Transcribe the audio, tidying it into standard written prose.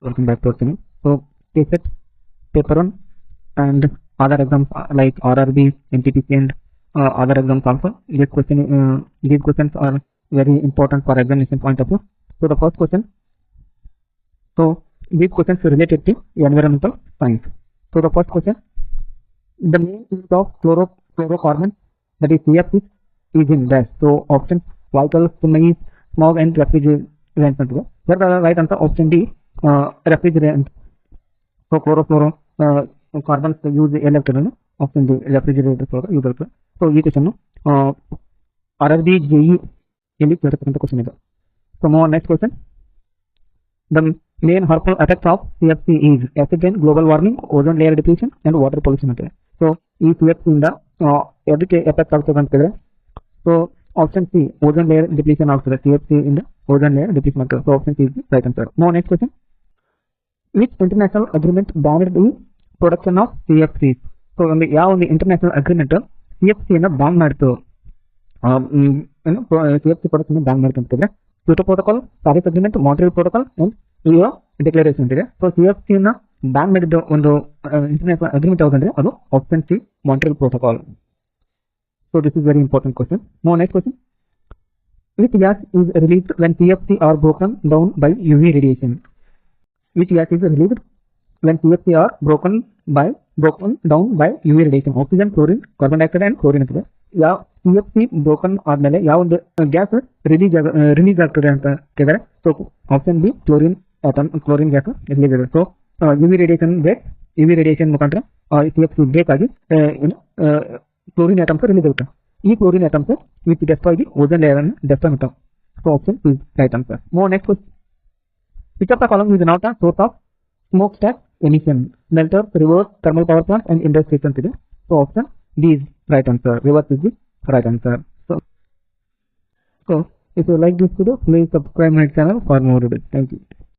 Welcome back to our channel. So, KSET, paper 1 and other exams like RRB, NTPC and other exams also. These questions are very important for examination point of view. So, the first question. So, these questions are related to environmental science. So, the first question. The main use of fluorocarbon, that is CFC, is in dash. So, option vital, chimneys, smog and refrigerant. Here the right answer option D, refrigerant. So chlorofluorocarbons use electron, option D, refrigerator use electron. So this question RRB JE question. So more next question. The main harmful effects of CFC is acid rain, global warming, ozone layer depletion and water pollution. So ಈ CFC ಇಂದ ಅದಕ್ಕೆ effect ಆಗ್ತದೆ ಅಂತಂದ್ರೆ so option C ozone layer depletion ಆಗ್ತದೆ CFC ಇಂದ ozone layer depletion ಆಗ್ತದೆ so option C is right answer no next question which international agreement banned the production of CFC so ಒಂದು ಯಾವ ಒಂದು ಇಂಟರ್ನ್ಯಾಷನಲ್ ಅಗ್ರಿಮೆಂಟ್ CFC ಅನ್ನು ban ಮಾಡ್ತು CFC production ban ಮಾಡ್ತು ಅಂತಂದ್ರೆ Kyoto protocol Paris agreement Montreal protocol and Rio declaration ಇದೆ so CFC ಅನ್ನು ಬ್ಯಾನ್ ಮಾಡಿದ ಒಂದು ಇಂಟರ್ನ್ಯಾಷನಲ್ ಅಗ್ರಿಮೆಂಟ್ ಯಾವುದಂದ್ರೆ ಅದು option C Montreal protocol. So this is very important question. Now next question. Which gas is released when CFC are broken down by UV radiation? Which gas is released when CFC are broken down by UV radiation? Oxygen, chlorine, carbon dioxide and chlorine. ಯಾವ CFC broken ಆದ್ಮೇಲೆ ಯಾವ ಒಂದು gas release ಆಗ್ತದೆ ಅಂತ ಕೇಳಿದ್ರೆ so option B chlorine gas release ಆಗಿದೆ. So UV radiation ಮುಖಾಂತರ CFC break ಆಗಿ ಕ್ಲೋರಿನ್ ಆಟಮ್ಸ್ ರಿಲೀಸ್ ಆಗುತ್ತೆ. ಈ chlorine atoms which destroy the ozone layer ಅನ್ನು ಡೆಸ್ಟ್ರಾಯ್ ಮಾಡ್ತಾವೆ. So option is right answer. Next question. Which of the following is not a source of smoke stack emission? Smelters, rivers, thermal power plant and industries ಅಂತಿದೆ. So option D is right answer. Rivers is the right answer. So if you like this video, please subscribe my channel for more videos. Thank you.